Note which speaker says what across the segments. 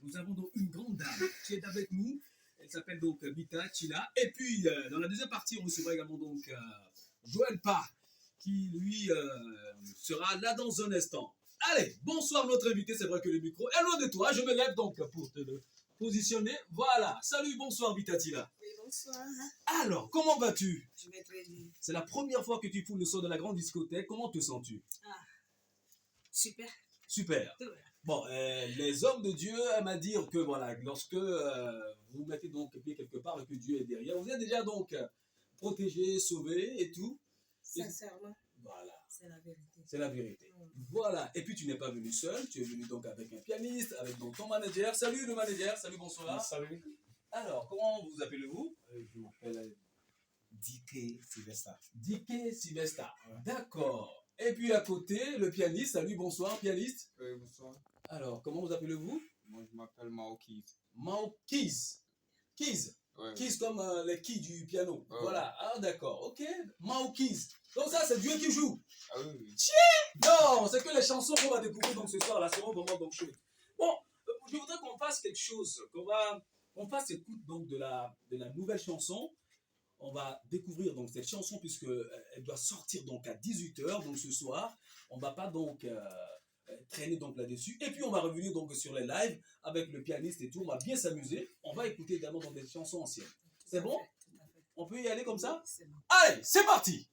Speaker 1: nous avons donc une grande dame qui est avec nous. Elle s'appelle donc Bita Chila. Et puis, dans la deuxième partie, on recevra également donc Joël Pa, qui lui sera là dans un instant. Allez, bonsoir notre invité. C'est vrai que le micro est loin de toi. Je me lève donc pour te le positionner. Voilà. Salut, bonsoir Bita Chila.
Speaker 2: Oui, bonsoir.
Speaker 1: Alors, comment vas-tu?
Speaker 2: Je vais très bien.
Speaker 1: C'est la première fois que tu fous le son de la grande discothèque. Comment te sens-tu?
Speaker 2: Super.
Speaker 1: Super.
Speaker 2: Tout va.
Speaker 1: Bon, les hommes de Dieu aiment à dire que voilà, lorsque vous mettez donc pied quelque part et que Dieu est derrière, vous êtes déjà donc protégé, sauvé et tout.
Speaker 2: Sincèrement,
Speaker 1: Voilà,
Speaker 2: c'est la vérité.
Speaker 1: c'est la vérité. Voilà, et puis tu n'es pas venu seul, tu es venu donc avec un pianiste, avec donc ton manager. Salut le manager, salut, bonsoir.
Speaker 3: Salut.
Speaker 1: Alors, comment vous appelez-vous?
Speaker 3: Je m'appelle Dike Sylvesta.
Speaker 1: Dike Sylvesta. D'accord. Et puis à côté, le pianiste. Salut, bonsoir, pianiste.
Speaker 3: Oui, bonsoir.
Speaker 1: Alors, comment vous appelez-vous?
Speaker 3: Moi, je m'appelle Mao Keys.
Speaker 1: Mao Keys. Keys.
Speaker 3: Ouais.
Speaker 1: Keys comme les keys du piano.
Speaker 3: Ouais.
Speaker 1: Voilà. Ah, d'accord. Ok. Mao Keys. Donc ça, c'est Dieu qui joue.
Speaker 3: Ah oui, oui.
Speaker 1: Non, c'est que les chansons qu'on va découvrir donc ce soir là seront vraiment donc chouettes. Bon, je voudrais qu'on fasse quelque chose, qu'on fasse écoute donc de la nouvelle chanson. On va découvrir donc cette chanson puisque elle doit sortir donc à 18h donc ce soir. On va pas donc traîner donc là-dessus. Et puis on va revenir donc sur les lives avec le pianiste et tout. On va bien s'amuser. On va écouter également dans des chansons anciennes. C'est bon?
Speaker 2: Tout à fait.
Speaker 1: On peut y aller comme ça?
Speaker 2: C'est bon.
Speaker 1: Allez, c'est parti!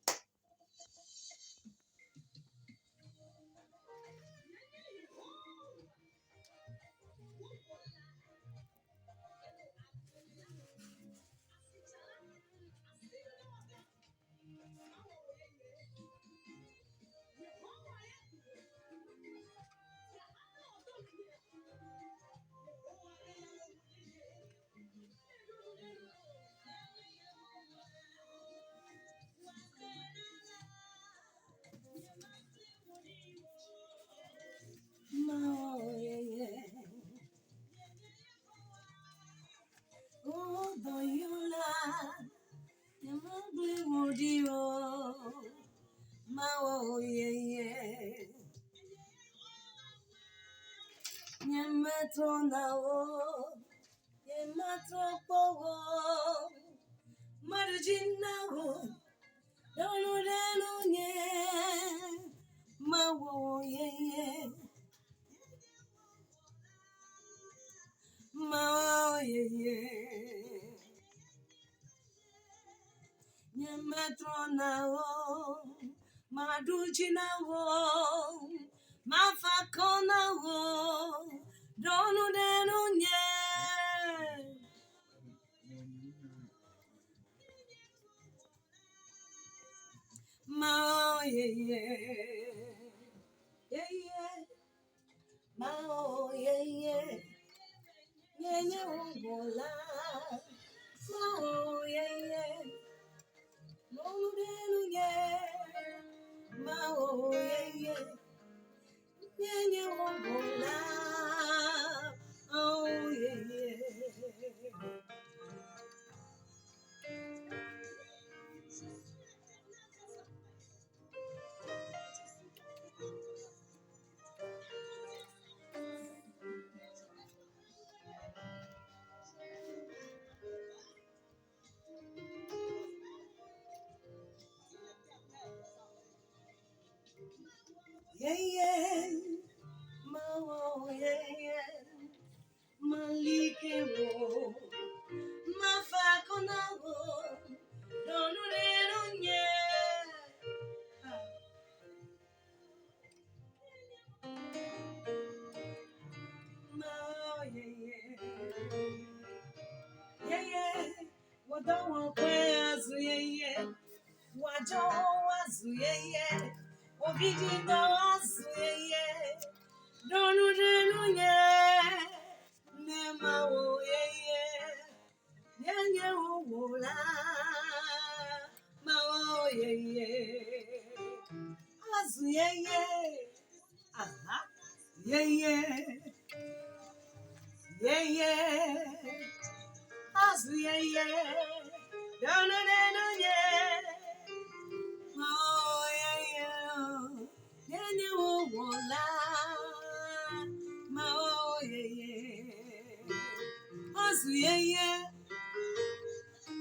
Speaker 2: Wazuyeye,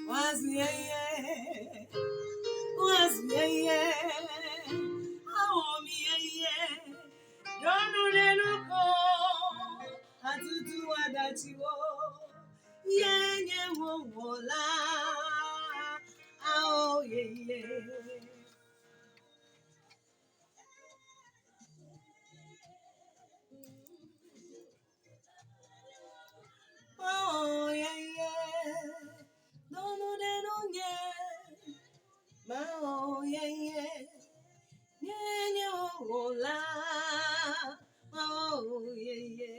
Speaker 2: wazuyeye, wazuyeye, aomiyeye, yonuleluko, atutu wadatiwo, yenye wowola, aoyeye. Oh, yeah, yeah. No, no, no, no, yeah. Oh, yeah, yeah. Yeah, yeah, oh, la. Oh, yeah, yeah.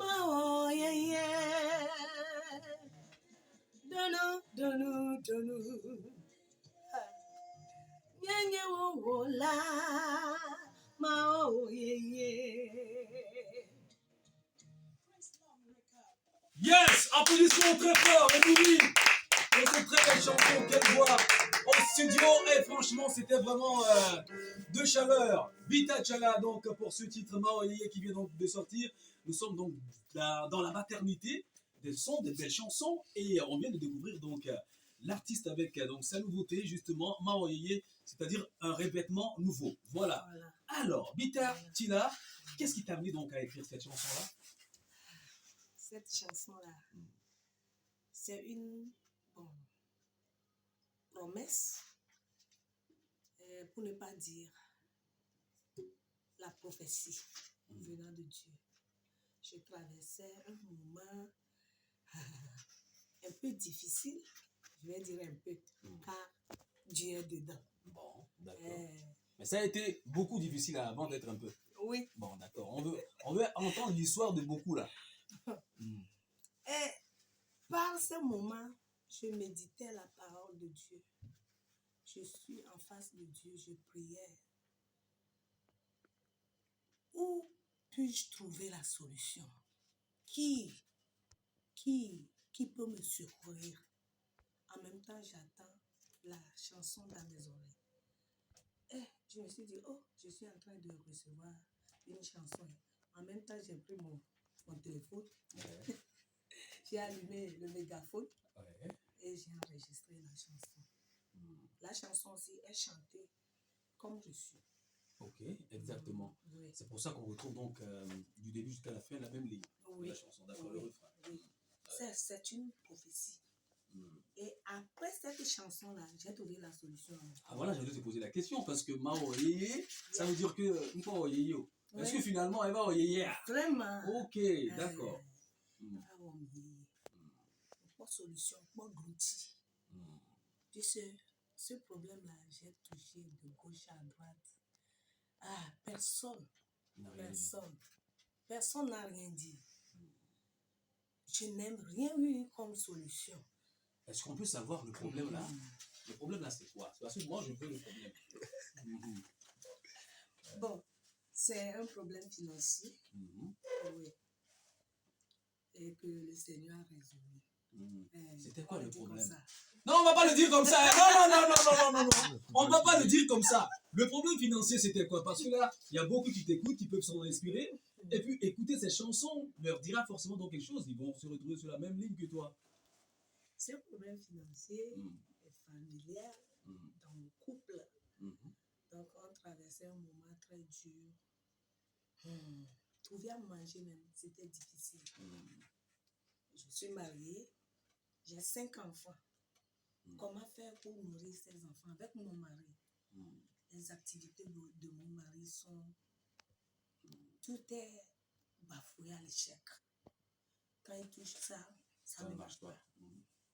Speaker 2: Oh, yeah, yeah. Don't know. Yeah, yeah, oh, la. Oh, yeah, yeah.
Speaker 1: Yes, applaudissements très fort, on oublie pour cette très belle chanson, quelle voix au studio, et franchement c'était vraiment de chaleur, Vita Chala donc pour ce titre Maoyeye qui vient donc de sortir. Nous sommes donc dans la maternité des sons, des belles chansons, et on vient de découvrir donc l'artiste avec donc sa nouveauté justement, Maoyeye, c'est-à-dire un revêtement nouveau. Voilà. Alors, Vita Chala, qu'est-ce qui t'a amené donc à écrire cette chanson-là?
Speaker 2: Cette chanson-là, c'est une promesse, pour ne pas dire la prophétie venant de Dieu. Je traversais un moment un peu difficile, je vais dire un peu, car Dieu est dedans.
Speaker 1: Bon, d'accord. Mais ça a été beaucoup difficile avant d'être un peu.
Speaker 2: Oui.
Speaker 1: Bon, d'accord. On veut entendre l'histoire de beaucoup là.
Speaker 2: Et par ce moment, je méditais la parole de Dieu. Je suis en face de Dieu, je priais. Où puis-je trouver la solution? Qui peut me secourir? En même temps, j'attends la chanson dans mes oreilles. Et je me suis dit, oh, je suis en train de recevoir une chanson. En même temps, j'ai pris mon téléphone. Ouais. J'ai allumé le mégaphone, ouais, et j'ai enregistré la chanson. La chanson aussi est chantée comme je suis.
Speaker 1: Ok, exactement. Oui. C'est pour ça qu'on retrouve donc du début jusqu'à la fin la même ligne de la chanson, d'accord, le refrain.
Speaker 2: Oui. C'est une prophétie. Et après cette chanson-là, j'ai trouvé la solution.
Speaker 1: Ah voilà, j'allais te poser la question parce que Maoyeye, ça veut dire que Maoyeye. Est-ce que finalement elle va Maoyeye?
Speaker 2: Vraiment.
Speaker 1: Ok, d'accord.
Speaker 2: Pas solution, pas glouti. Tu sais, ce problème-là, j'ai touché de gauche à droite. Ah, personne n'a rien dit. Je n'aime rien eu comme solution.
Speaker 1: Est-ce qu'on peut savoir le problème là? Le problème là, c'est quoi? Parce que moi, je veux le problème.
Speaker 2: Bon, c'est un problème financier. Oui. Et que le Seigneur a résolu.
Speaker 1: C'était quoi le problème? Non, on va pas le dire comme ça. Non. On va pas le dire comme ça. Le problème financier, c'était quoi? Parce que là, il y a beaucoup qui t'écoutent, qui peuvent s'en inspirer. Et puis, écouter ces chansons leur dira forcément donc quelque chose. Ils vont se retrouver sur la même ligne que toi.
Speaker 2: C'est un problème financier et familial dans mon couple. Donc, on traversait un moment très dur. Trouver à manger même, c'était difficile. Je suis mariée, j'ai 5 enfants. Comment faire pour nourrir ces enfants avec mon mari? Les activités de mon mari sont... Tout est bafoué à l'échec. Quand il touche ça, ça ne marche pas.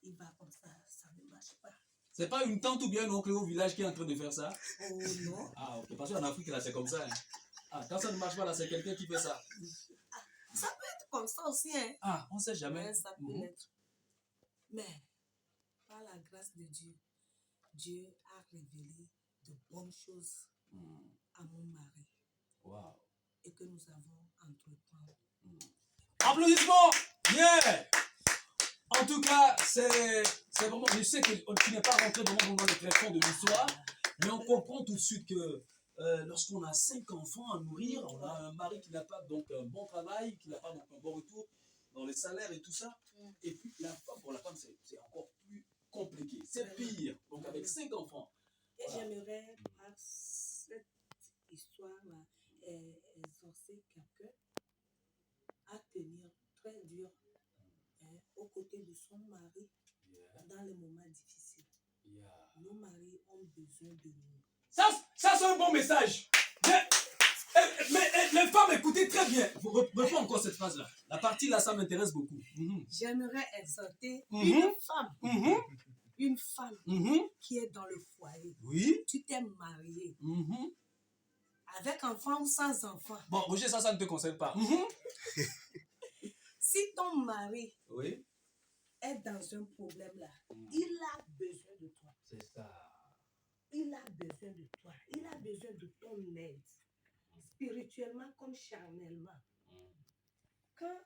Speaker 2: Il va comme ça ne marche pas.
Speaker 1: C'est pas une tante ou bien un oncle au village qui est en train de faire ça?
Speaker 2: Oh non.
Speaker 1: Ah ok, parce qu'en Afrique là c'est comme ça. Hein. Ah, quand ça ne marche pas là, c'est quelqu'un qui fait ça.
Speaker 2: Ça peut être comme ça aussi. Hein.
Speaker 1: Ah, on sait jamais.
Speaker 2: Ouais, ça peut l'être. Mais, par la grâce de Dieu, Dieu a révélé de bonnes choses à mon mari.
Speaker 1: Wow.
Speaker 2: Et que nous avons entreprendre.
Speaker 1: Applaudissements! Yeah! En tout cas, c'est vraiment, je sais que tu n'es pas rentré vraiment dans les tréfonds de l'histoire, Mais on comprend tout de suite que lorsqu'on a 5 enfants à nourrir, on a un mari qui n'a pas donc un bon travail, qui n'a pas donc un bon retour dans les salaires et tout ça. Et puis pour la femme, c'est encore plus compliqué. C'est pire. Donc avec 5 enfants.
Speaker 2: Et j'aimerais, par cette histoire-là, exhorcer quelqu'un à tenir très dur aux côtés de son mari dans les moments difficiles. Nos maris ont besoin de nous.
Speaker 1: Ça c'est un bon message. Mais les femmes, écoutez très bien. Reprends encore cette phrase-là. La partie là, ça m'intéresse beaucoup.
Speaker 2: J'aimerais exhorter
Speaker 1: Mhm.
Speaker 2: une femme qui est dans le foyer.
Speaker 1: Oui.
Speaker 2: Tu t'es marié. Avec enfant ou sans enfant.
Speaker 1: Bon, Roger, ça ne te concerne pas.
Speaker 2: Si ton mari
Speaker 1: Oui.
Speaker 2: est dans un problème là, il a besoin de toi.
Speaker 1: C'est ça.
Speaker 2: Il a besoin de toi. Il a besoin de ton aide. Spirituellement comme charnellement. Quand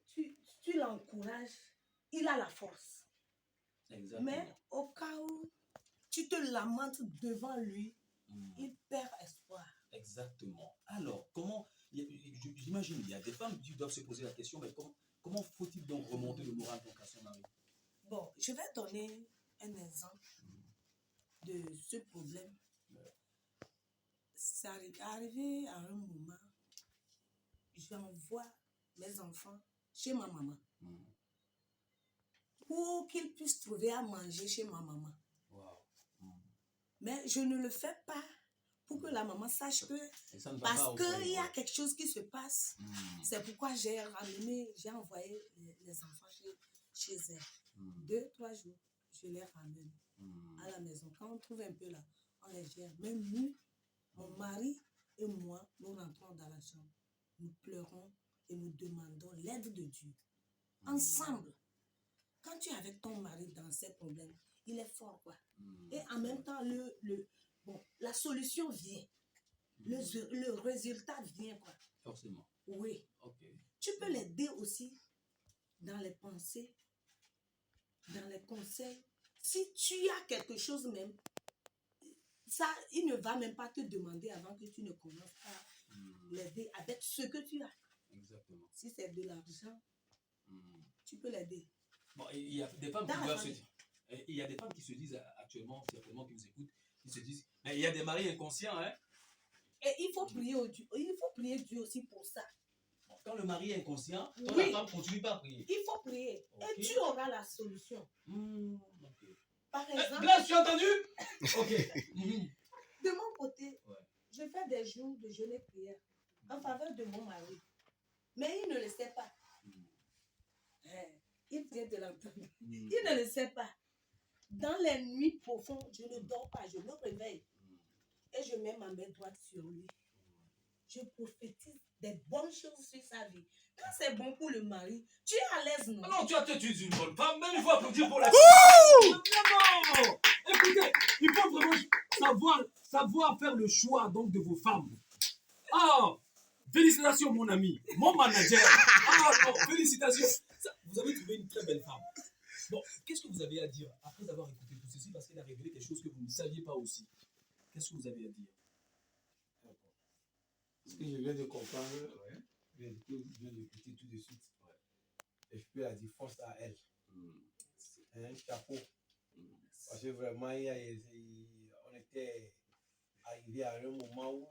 Speaker 2: tu l'encourages, il a la force.
Speaker 1: Exactement.
Speaker 2: Mais au cas où tu te lamentes devant lui, il perd espoir.
Speaker 1: Exactement. Alors, comment, j'imagine, il y a des femmes qui doivent se poser la question, mais comment faut-il donc remonter le moral donc à son mari?
Speaker 2: Bon, je vais donner un exemple de ce problème. C'est arrivé à un moment, j'envoie mes enfants chez ma maman pour qu'ils puissent trouver à manger chez ma maman.
Speaker 1: Wow.
Speaker 2: Mais je ne le fais pas pour que la maman sache que parce qu'il y a quelque chose qui se passe. C'est pourquoi j'ai envoyé les enfants chez elle. 2-3 jours, je les ramène à la maison. Quand on trouve un peu là, on les gère. Même nous, mon mari et moi, nous rentrons dans la chambre. Nous pleurons et nous demandons l'aide de Dieu. Ensemble. Quand tu es avec ton mari dans ces problèmes, il est fort, quoi. Et en même temps, la solution vient. Le résultat vient, quoi.
Speaker 1: Forcément.
Speaker 2: Oui.
Speaker 1: Okay.
Speaker 2: Tu peux l'aider aussi dans les pensées, dans les conseils. Si tu as quelque chose même, ça, il ne va même pas te demander avant que tu ne commences à l'aider avec ce que tu as.
Speaker 1: Exactement.
Speaker 2: Si c'est de l'argent, tu peux l'aider.
Speaker 1: Bon, il y a des femmes qui doivent se dire. Il y a des femmes qui se disent actuellement, certainement qui nous écoutent, qui se disent, mais il y a des maris inconscients, hein.
Speaker 2: Et il faut prier Dieu aussi pour ça.
Speaker 1: Bon, quand le mari est inconscient, toi,
Speaker 2: Oui.
Speaker 1: la femme continue pas à prier.
Speaker 2: Il faut prier.
Speaker 1: Okay.
Speaker 2: Et tu auras la solution.
Speaker 1: Okay.
Speaker 2: Par exemple.
Speaker 1: Blaise, tu as entendu? Ok.
Speaker 2: De mon côté, je fais des jours de jeûne et prière en faveur de mon mari. Mais il ne le sait pas. Il vient de l'entendre. Il ne le sait pas. Dans les nuits profondes, je ne dors pas, je me réveille. Et je mets ma main droite sur lui. Je prophétise des bonnes choses sur sa vie. Quand c'est bon pour le mari, tu es à l'aise, non?
Speaker 1: Non, tu as peut-être une bonne femme, mais il faut applaudir pour la femme. Vraiment. Écoutez, il faut vraiment savoir faire le choix donc de vos femmes. Ah, félicitations mon ami, mon manager. Ah non, félicitations. Vous avez trouvé une très belle femme. Bon, qu'est-ce que vous avez à dire après avoir écouté tout ceci parce qu'il a révélé quelque chose que vous ne saviez pas aussi? Qu'est-ce que vous avez à dire?
Speaker 4: Ce que je viens de comprendre, je viens d'écouter tout de suite. Et je peux la dire force à elle. Un chapeau. Parce que vraiment, on était arrivé à un moment où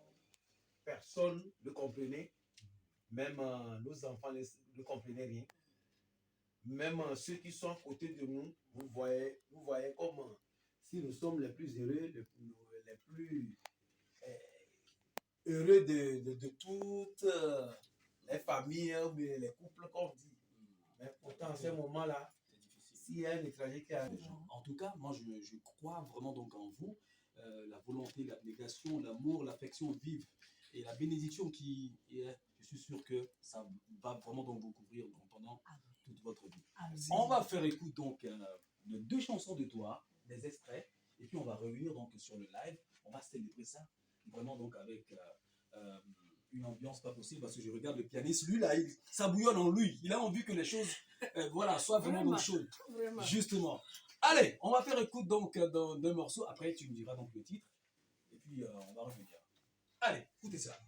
Speaker 4: personne ne comprenait. Même nos enfants ne comprenaient rien. Même ceux qui sont à côté de nous, vous voyez comme si nous sommes les plus heureux, les plus heureux de toutes les familles ou les couples qu'on dit. Mais pourtant, à ce moment-là, s'il y a un étranger qui arrive.
Speaker 1: En tout cas, moi, je crois vraiment donc en vous. La volonté, l'abnégation, l'amour, l'affection vive et la bénédiction qui est, je suis sûr que ça va vraiment donc vous couvrir pendant toute votre vie. On va faire écoute donc de 2 chansons de toi, des extraits, et puis on va revenir donc sur le live. On va célébrer ça vraiment donc avec une ambiance pas possible parce que je regarde le pianiste, lui là, ça bouillonne en lui. Il a envie que les choses soient vraiment donc chaudes.
Speaker 2: Vraiment.
Speaker 1: Justement. Allez, on va faire écoute donc d'un morceau. Après, tu me diras donc le titre. Et puis, on va revenir. Allez, écoutez ça.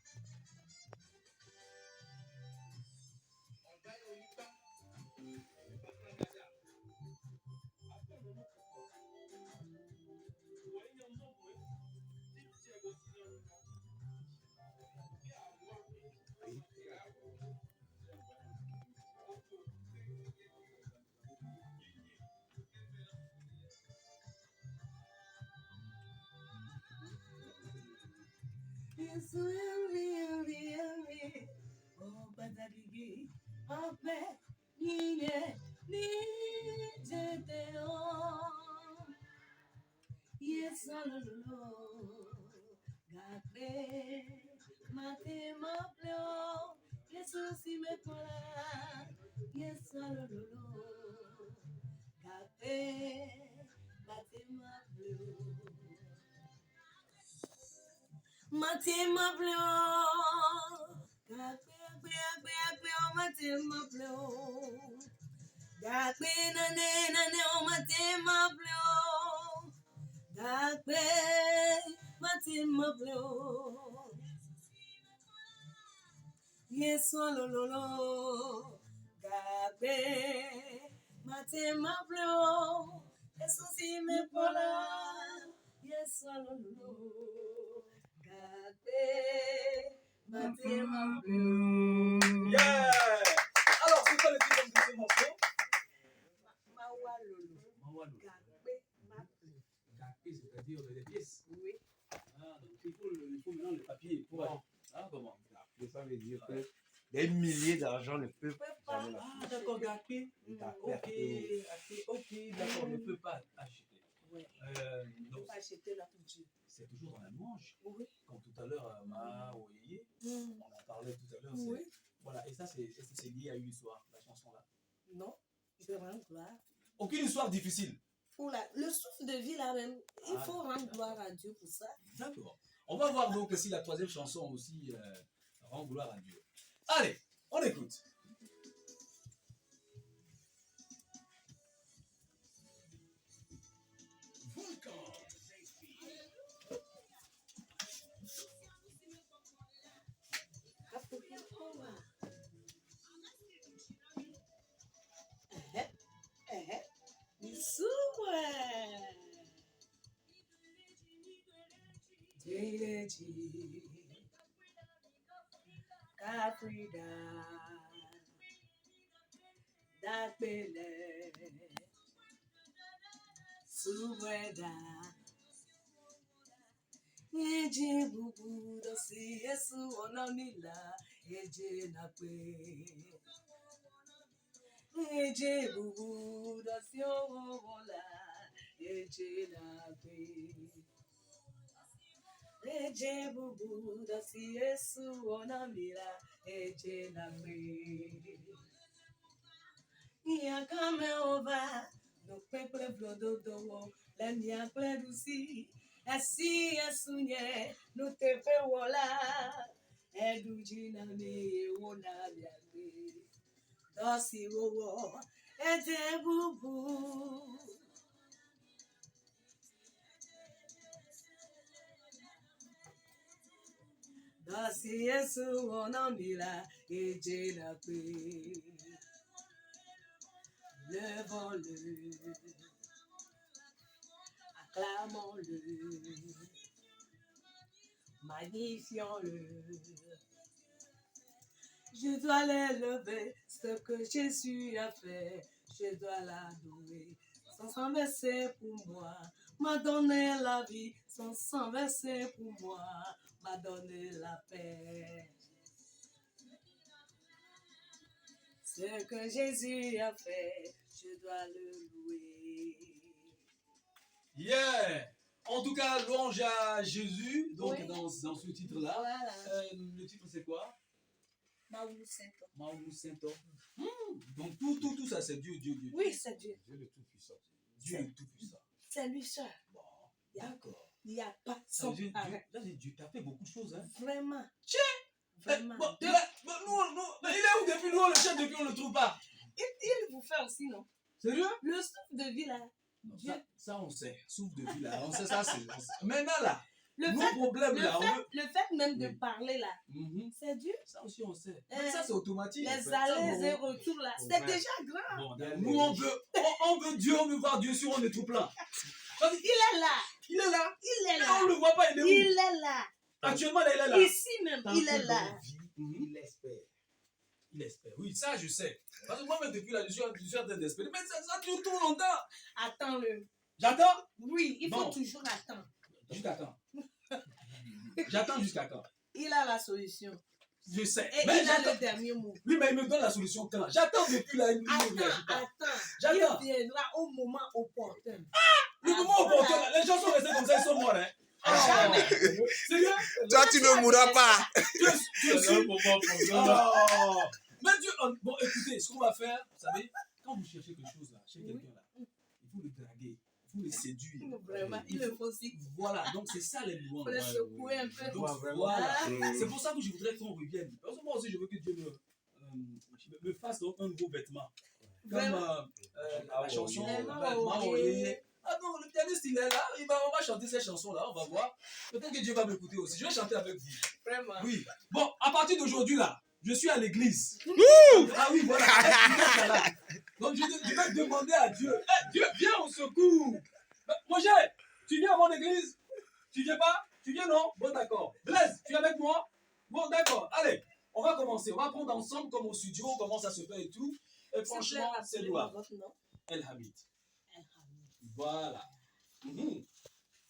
Speaker 2: Matima bleu, matima bleu, gakbe nane matima bleu, gakbe matima bleu, yes lolo, gakbe matima bleu, Jesus me pola, yes lolo.
Speaker 1: Yeah! Alors, c'est quoi le titre de ce morceau?
Speaker 2: Mawalolo.
Speaker 1: Mawalolo.
Speaker 2: Gakbe,
Speaker 1: c'est-à-dire les pièces.
Speaker 2: oui.
Speaker 1: Ah, donc il faut maintenant le papier pour aller. Ah, comment?
Speaker 4: Ça veut dire que des milliers d'argent ne peuvent pas.
Speaker 1: Ah, d'accord, Gakbe. Ok, d'accord, ne peut pas acheter.
Speaker 2: Ouais.
Speaker 1: Donc,
Speaker 2: Faut pas acheter la couture.
Speaker 1: c'est toujours dans la manche.
Speaker 2: Oui.
Speaker 1: Comme tout à l'heure, on en parlait tout à l'heure.
Speaker 2: Oui.
Speaker 1: Voilà, et ça, est-ce que c'est lié à une histoire, la chanson-là?
Speaker 2: Non, je rends gloire.
Speaker 1: Aucune histoire difficile.
Speaker 2: Oula, le souffle de vie là même, il faut rendre gloire à Dieu pour ça.
Speaker 1: D'accord. On va voir donc si la troisième chanson aussi rend gloire à Dieu. Allez, on écoute.
Speaker 2: Afrida, Dakbele, Subweda, Eje bubu dosi Yesu onamila, Eje nakwe, Eje bubu dosi owola, Eje nakwe. Eje bubu dosi Yesu onamila, Eje nakwe. Yakame ova, no peple vlododo, lemia pledusi, esi esunye, no tepe wola, edujina me wona biagbe, dosi wowo, eje bubu. Dosi Yesu onamila, eje nakwe. Levons-le, acclamons-le, magnifions-le. Je dois l'élever, ce que Jésus a fait, je dois l'adorer. Son sang versé pour moi, m'a donné la vie, son sang versé pour moi, m'a donné la paix. Ce que Jésus a fait, je dois le louer.
Speaker 1: Yeah! En tout cas, louange à Jésus, donc
Speaker 2: Oui.
Speaker 1: dans ce titre-là.
Speaker 2: Voilà.
Speaker 1: Le titre c'est quoi?
Speaker 2: Maoulou Saint-Homme.
Speaker 1: Maoulou Saint-Homme. Donc tout ça c'est Dieu.
Speaker 2: Oui, c'est Dieu.
Speaker 4: Dieu le Tout-Puissant.
Speaker 1: Dieu est tout puissant.
Speaker 2: C'est lui seul.
Speaker 1: Bon, d'accord.
Speaker 2: Il n'y a pas
Speaker 1: Ça
Speaker 2: son
Speaker 1: veut dire,
Speaker 2: pareil.
Speaker 1: Dieu t'a fait beaucoup de choses. Hein?
Speaker 2: Vraiment.
Speaker 1: Vraiment.
Speaker 2: Vraiment.
Speaker 1: Nous, il est où depuis nous, le chef depuis on ne le trouve pas?
Speaker 2: Il vous fait aussi, non?
Speaker 1: Sérieux?
Speaker 2: Le souffle de vie là, Dieu.
Speaker 1: Ça, on sait. Souffle de vie, là. On sait ça. Maintenant, là,
Speaker 2: Le
Speaker 1: nos
Speaker 2: fait,
Speaker 1: problèmes, là,
Speaker 2: le fait même de
Speaker 1: Oui.
Speaker 2: parler là, c'est Dieu.
Speaker 1: Ça aussi, on sait. Mais ça, c'est automatique. en
Speaker 2: Les
Speaker 1: fait. Ça,
Speaker 2: allers et
Speaker 1: bon,
Speaker 2: retours là,
Speaker 1: bon,
Speaker 2: c'est
Speaker 1: ouais.
Speaker 2: déjà grand.
Speaker 1: Bon, nous, on veut Dieu, on veut voir Dieu sur on est trop plein.
Speaker 2: Il est là.
Speaker 1: Il est là.
Speaker 2: Il est
Speaker 1: Mais
Speaker 2: là.
Speaker 1: on ne le voit pas, il est où?
Speaker 2: Il est là.
Speaker 1: Actuellement, là, il est là.
Speaker 2: Ici même,
Speaker 4: Tant
Speaker 2: il
Speaker 4: que
Speaker 2: est là.
Speaker 4: l'on vit, il espère.
Speaker 1: Il espère. Oui, ça, je sais. Parce que moi-même, depuis là, je suis en train d'espérer. Mais ça dure trop longtemps.
Speaker 2: Attends-le.
Speaker 1: J'attends.
Speaker 2: Oui, il faut
Speaker 1: Bon.
Speaker 2: toujours attendre.
Speaker 1: Jusqu'à quand? J'attends jusqu'à quand?
Speaker 2: Il a la solution.
Speaker 1: Je sais.
Speaker 2: Et
Speaker 1: Mais
Speaker 2: il a
Speaker 1: j'attends.
Speaker 2: le dernier mot.
Speaker 1: Oui, mais il me donne la solution quand? J'attends depuis là, il ne réagit pas.
Speaker 2: Attends.
Speaker 1: J'attends.
Speaker 2: Il viendra au moment opportun.
Speaker 1: Le moment opportun, là, les gens sont restés comme ça, ils sont morts. Hein.
Speaker 2: Jamais.
Speaker 1: Sérieux?
Speaker 5: Toi, tu ne mourras pas.
Speaker 1: Tu es sûr? Oh. Mais Dieu, bon, écoutez, ce qu'on va faire, vous savez, quand vous cherchez quelque chose là, chez quelqu'un là, il faut le draguer, il faut le séduire.
Speaker 2: Vraiment, il le faut aussi.
Speaker 1: Voilà, donc c'est ça les
Speaker 2: Il
Speaker 1: louanges.
Speaker 2: faut le secouer un peu.
Speaker 1: Donc,
Speaker 4: vraiment.
Speaker 1: voilà.
Speaker 5: Mm.
Speaker 1: C'est pour ça que je voudrais qu'on revienne. Parce que moi aussi, je veux que Dieu me fasse donc un nouveau vêtement. Comme
Speaker 2: Vraiment.
Speaker 1: la chanson.
Speaker 2: Maman,
Speaker 1: Ah non, le pianiste il est là, on va chanter cette chanson-là, on va voir. Peut-être que Dieu va m'écouter aussi. Je vais chanter avec vous.
Speaker 2: Vraiment.
Speaker 1: Oui. Bon, à partir d'aujourd'hui là, je suis à l'église. Ah oui, voilà. Là. Donc je vais demander à Dieu. Eh, Dieu, viens au secours. Roger, tu viens à mon église? Tu viens pas? Tu viens non? Bon d'accord. Blaise, tu es avec moi? Bon d'accord. Allez, on va commencer. On va prendre ensemble comme au studio, comment ça se fait et tout. Et franchement, c'est louable.
Speaker 2: Votre nom?
Speaker 1: El Hamid.
Speaker 2: El Hamid.
Speaker 1: Voilà.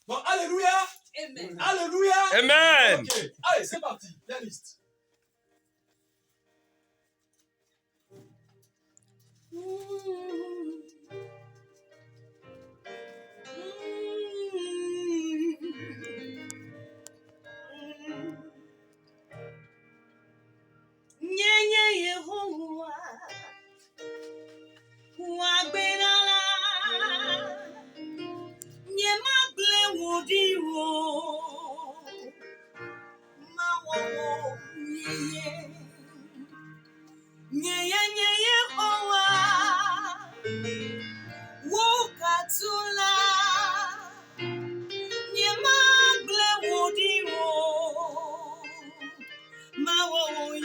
Speaker 1: Bon, alléluia.
Speaker 2: Amen.
Speaker 1: Alléluia.
Speaker 5: Amen.
Speaker 1: Ok. Allez, c'est parti. La liste.
Speaker 2: Nyenye Yehowa, wagbelala, nyemagle wodiwo, mawowo nyeye Yehowa, wokatula, nyemagle wodiwo, mawowo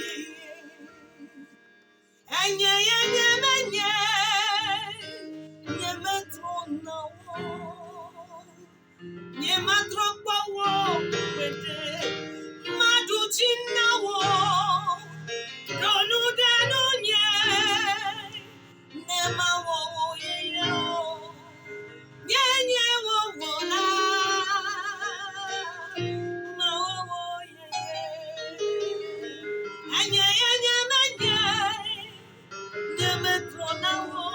Speaker 2: enye nyemetronawo nyemadrokwawo wete maduchinawo donudenu nemawowo yeyo nyenyewowola mawowo enye nyemetronawo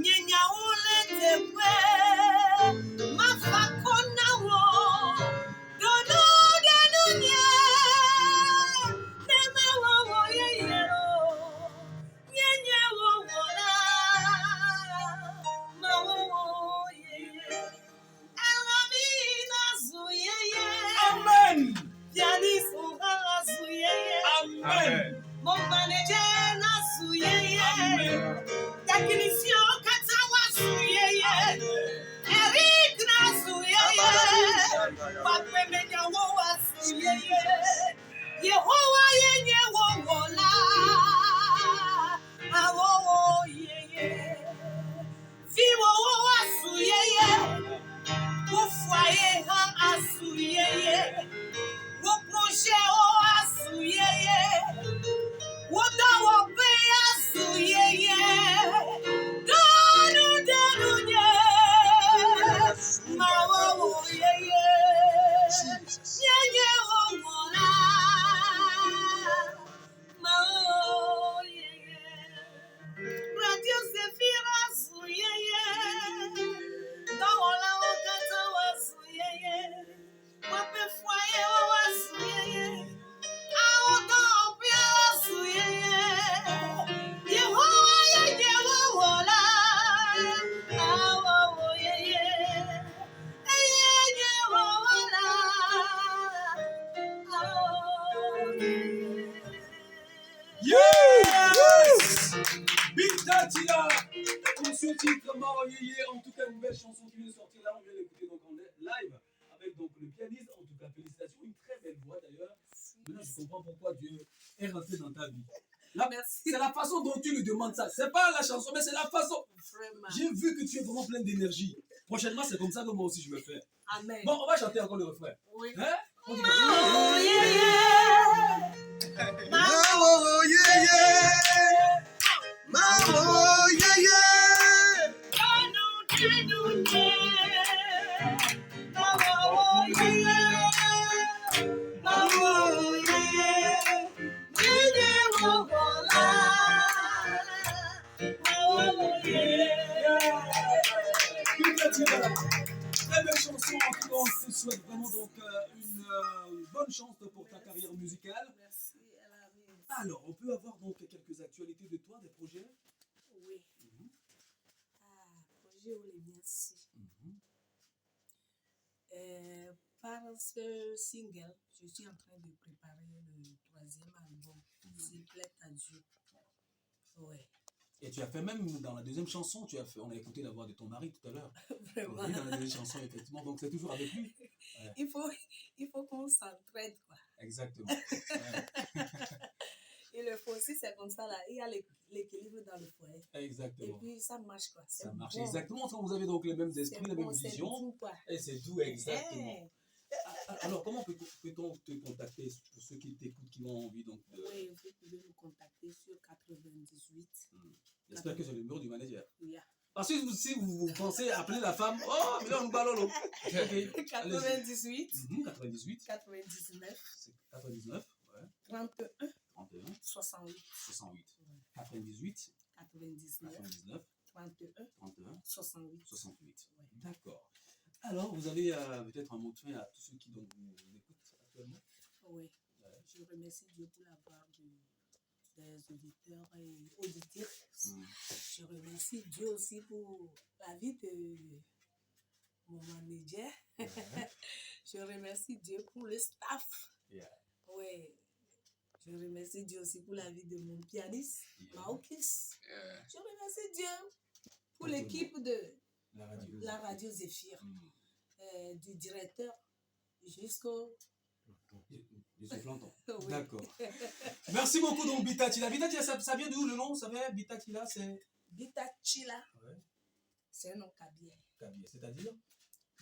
Speaker 2: nyenyawo letepe mafakonawo donudenu nemawowo yeyo nyenyewowola mawowo yeye elamina zuyeye
Speaker 1: Amen.
Speaker 2: pianisuha zuyeye
Speaker 1: Amen.
Speaker 2: mon manager na zuyeye technicien katawa zuyeye Eric na zuyeye Wakwemenyawo wa zuyeye Yehowa yenye wowola awowo yeye Viwowo wa zuyeye Wofwaye ha azuyeye Woproje o azuyeye Wodawope azuyeye Donu nye Mawowo yeye Nyenye wowola Mawowo yeye Radio Zefira zuyeye Dawola wakata wa zuyeye Wape fwaye
Speaker 1: ce titre, Mao Yeye, en tout cas, une belle chanson qui vient de sortir là, on vient l'écouter donc en live avec donc le pianiste. En tout cas, félicitations, une très belle voix d'ailleurs. Maintenant, je comprends pourquoi Dieu est rentré dans ta vie. Là,
Speaker 2: Merci.
Speaker 1: c'est la façon dont tu lui demandes ça. C'est pas la chanson, mais c'est la façon.
Speaker 2: Vraiment.
Speaker 1: J'ai vu que tu es vraiment plein d'énergie. Prochainement, c'est comme ça que moi aussi je me fais.
Speaker 2: Amen.
Speaker 1: Bon, on va chanter encore le refrain.
Speaker 2: Oui.
Speaker 1: Hein? On dit
Speaker 2: Oh, yeah, yeah.
Speaker 5: Mao yeye, Mao yeye,
Speaker 1: Très belle chanson, en tout cas, on te souhaite vraiment donc une bonne chance pour ta carrière musicale.
Speaker 2: Merci, elle arrive.
Speaker 1: Alors, on peut avoir donc quelques actualités de toi, des projets?
Speaker 2: Oui. Projet ou les merci. Par ce single, je suis en train de préparer le 3e album, S'il plaît à Dieu. Ouais,
Speaker 1: Et tu as fait même dans la deuxième chanson, tu as fait, on a écouté la voix de ton mari tout à l'heure.
Speaker 2: vraiment.
Speaker 1: Oui, dans la deuxième chanson, effectivement, donc c'est toujours avec lui.
Speaker 2: Il faut qu'on s'entraide, quoi.
Speaker 1: Exactement. Ouais.
Speaker 2: Et le fossé, c'est comme ça, là. Il y a l'équilibre dans le foyer. Et
Speaker 1: Exactement.
Speaker 2: puis, ça marche, quoi. C'est
Speaker 1: Ça marche
Speaker 2: bon.
Speaker 1: exactement. Vous avez donc les mêmes
Speaker 2: C'est
Speaker 1: esprits, les
Speaker 2: bon,
Speaker 1: mêmes
Speaker 2: c'est
Speaker 1: visions.
Speaker 2: tout, quoi.
Speaker 1: Et c'est tout, exactement.
Speaker 2: Eh,
Speaker 1: Alors, comment peut-on te contacter pour ceux qui t'écoutent, qui ont envie donc de...
Speaker 2: Oui, vous pouvez me contacter sur 98.
Speaker 1: J'espère que c'est le numéro du manager.
Speaker 2: Oui.
Speaker 1: Parce que si vous pensez appeler la femme, oh, mais là, on nous balolo. Ok, allez-y.
Speaker 2: 98,
Speaker 1: 98,
Speaker 2: 99,
Speaker 1: c'est 99, ouais,
Speaker 2: 31,
Speaker 1: 31,
Speaker 2: 68,
Speaker 1: 68, 98,
Speaker 2: 99,
Speaker 1: 99,
Speaker 2: 31,
Speaker 1: 31,
Speaker 2: 68.
Speaker 1: 68. D'accord. Alors, vous avez peut-être un mot de fin à tous ceux qui donc, vous écoutent actuellement?
Speaker 2: Oui. Je remercie Dieu pour la part des auditeurs et auditrices. Je remercie Dieu aussi pour la vie de mon manager. Je remercie Dieu pour le staff.
Speaker 1: Yeah.
Speaker 2: Oui. Je remercie Dieu aussi pour la vie de mon pianiste, Maokis. Je remercie Dieu pour l'équipe de la radio Zéphyr, du directeur jusqu'au...
Speaker 1: Je suis plantant.
Speaker 2: Oui.
Speaker 1: D'accord. Merci beaucoup, donc, Bitatila. Bitatila, ça vient d'où le nom? Ça vient Bitatila, c'est...
Speaker 2: Bitachila,
Speaker 1: Ouais.
Speaker 2: c'est un nom kabyle.
Speaker 1: Kabyle, c'est-à-dire?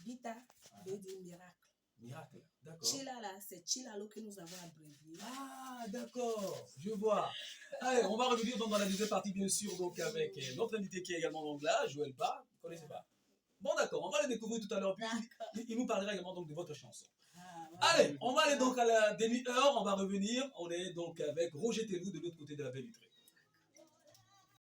Speaker 2: Bita veut dire miracle.
Speaker 1: Miracle. D'accord.
Speaker 2: Chila là, c'est Chilalo que nous avons abrévié.
Speaker 1: Ah, d'accord. Je vois. Allez, on va revenir donc dans la deuxième partie, bien sûr, donc avec notre invité qui est également donc là, Joël Pas. Vous ne connaissez pas? Bon, d'accord. On va le découvrir tout à l'heure. Puis, il nous parlera également donc de votre chanson. Allez, on va aller donc à la demi-heure. On va revenir. On est donc avec Roger Tellou de l'autre côté de la baie vitrée.